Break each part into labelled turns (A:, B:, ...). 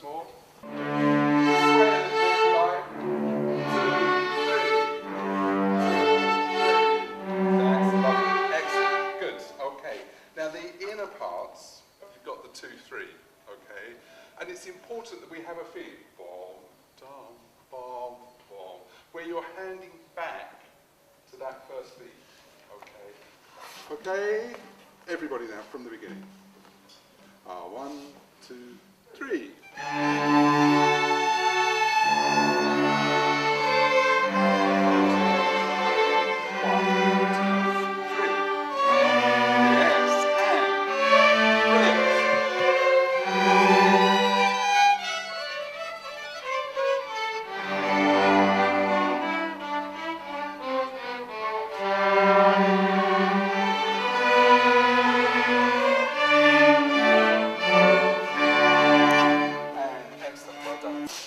A: more. Sway a little bit, like 2, 3. That's lovely. Excellent. Good. Okay. Now the inner parts, you've got the 2, 3. Okay. And it's important that we have a feel. Bom, dum, bom, bom, where you're handing back to that first beat. Okay. Okay. Everybody now from the beginning. 1, 2, 3.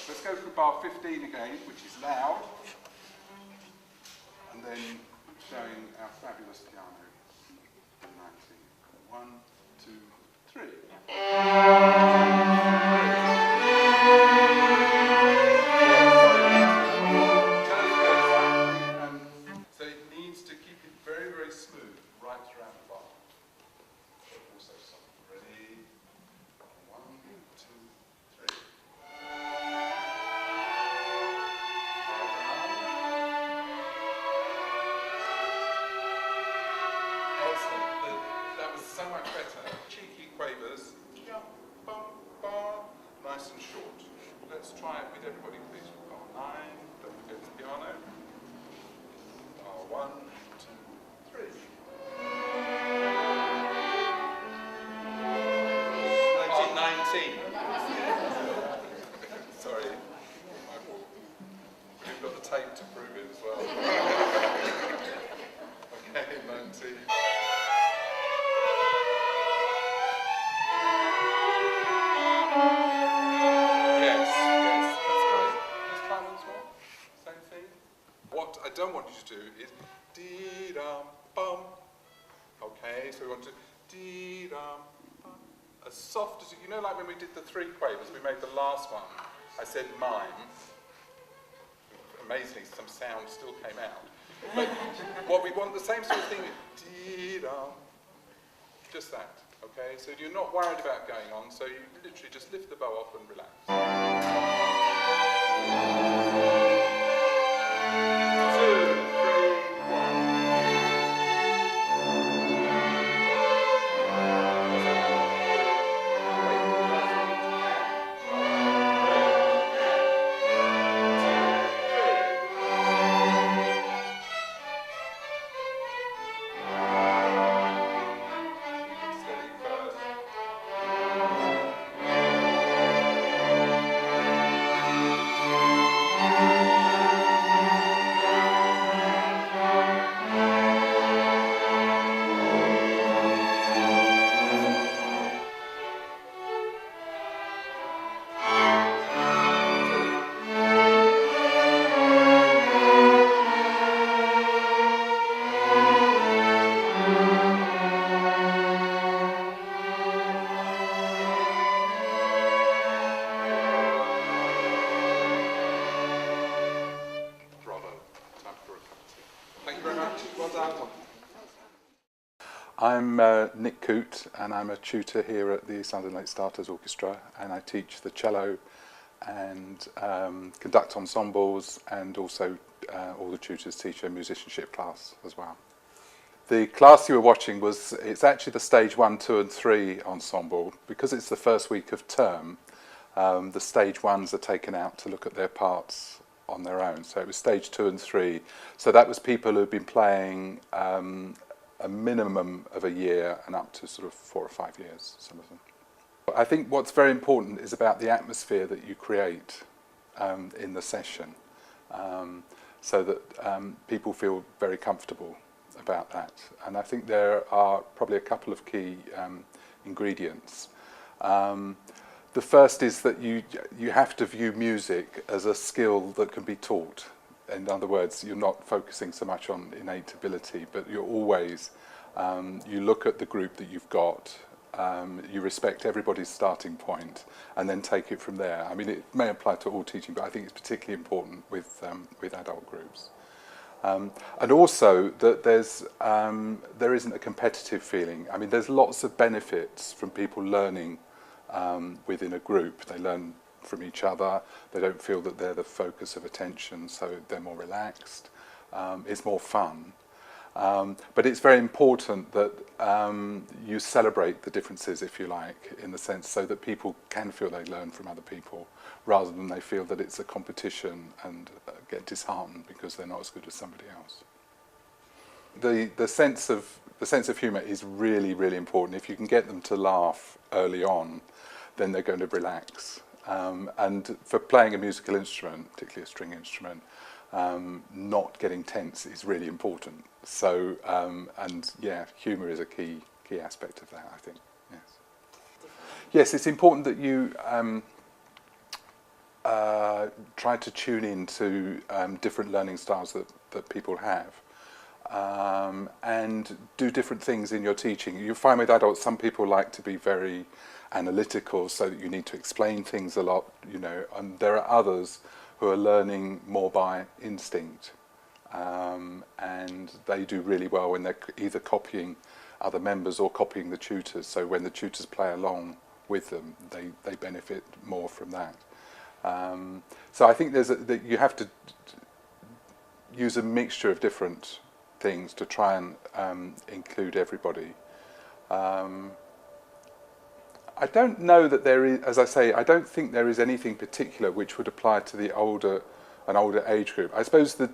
A: Let's go for bar 15 again, which is loud, and then showing our fabulous piano. 1, 2, 3. So it needs to keep it very, very smooth right throughout the bar. Also soft. Ready? 1, 2, 3. Excellent. That was so much better. Cheeky quavers. Nice and short. Let's try it with everybody, please. Bar 9. Don't forget the piano. Bar 1, 2, 3. 19. Sorry. My fault. We've got the tape to prove it as well. Okay, 19. Yes, that's great. Let's try once more. Same thing. What I don't want you to do is dee-dum-bum. Okay, so we want to dee-dum-bum. As soft as you know, like when we did the 3 quavers, we made the last one. I said mime. Amazingly, some sound still came out. But what we want, the same sort of thing, dee-dum. Just that. Okay, so you're not worried about going on, so you literally just lift the bow off and relax. 2, 3, 1. I'm Nick Coote, and I'm a tutor here at the East London Late Starters Orchestra, and I teach the cello and conduct ensembles, and also all the tutors teach a musicianship class as well. The class you were watching it's actually the stage 1, 2 and 3 ensemble. Because it's the first week of term, the stage 1s are taken out to look at their parts on their own. So it was stage 2 and 3. So that was people who've been playing a minimum of a year and up to sort of 4 or 5 years, some of them. I think what's very important is about the atmosphere that you create in the session, so that people feel very comfortable about that. And I think there are probably a couple of key ingredients. The first is that you have to view music as a skill that can be taught. In other words, you're not focusing so much on innate ability, but you're always, you look at the group that you've got, you respect everybody's starting point and then take it from there. I mean, it may apply to all teaching, but I think it's particularly important with adult groups. And also that there isn't a competitive feeling. I mean, there's lots of benefits from people learning within a group. They learn from each other. They don't feel that they're the focus of attention, so they're more relaxed. It's more fun. But it's very important that you celebrate the differences, if you like, in the sense so that people can feel they learn from other people, rather than they feel that it's a competition and get disheartened because they're not as good as somebody else. The sense of humour is really, really important. If you can get them to laugh early on, then they're going to relax. And for playing a musical instrument, particularly a string instrument, not getting tense is really important. So, and yeah, humour is a key aspect of that, I think. Yes. Yes, it's important that you try to tune into different learning styles that people have, and do different things in your teaching. You find with adults, some people like to be very analytical, so that you need to explain things a lot, you know, and there are others who are learning more by instinct, and they do really well when they're either copying other members or copying the tutors. So when the tutors play along with them, they benefit more from that. So I think that you have to use a mixture of different things to try and include everybody. I don't know that there is, as I say, I don't think there is anything particular which would apply to an older age group. I suppose the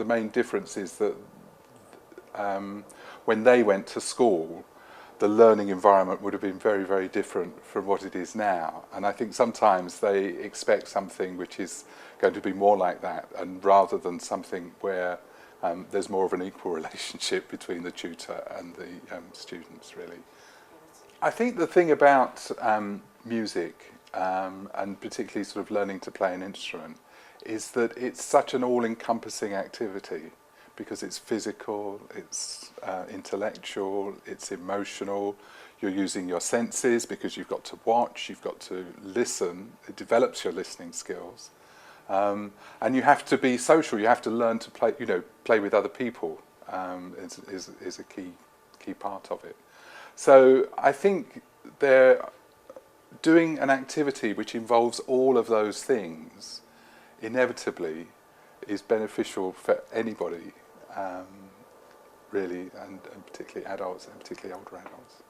A: main difference is that when they went to school, the learning environment would have been very, very different from what it is now. And I think sometimes they expect something which is going to be more like that, and rather than something where there's more of an equal relationship between the tutor and the students, really. I think the thing about music, and particularly sort of learning to play an instrument, is that it's such an all-encompassing activity, because it's physical, it's intellectual, it's emotional. You're using your senses because you've got to watch, you've got to listen. It develops your listening skills, and you have to be social. You have to learn to play, play with other people. Is a key part of it. So I think they're doing an activity which involves all of those things, inevitably is beneficial for anybody, really, and particularly adults, and particularly older adults.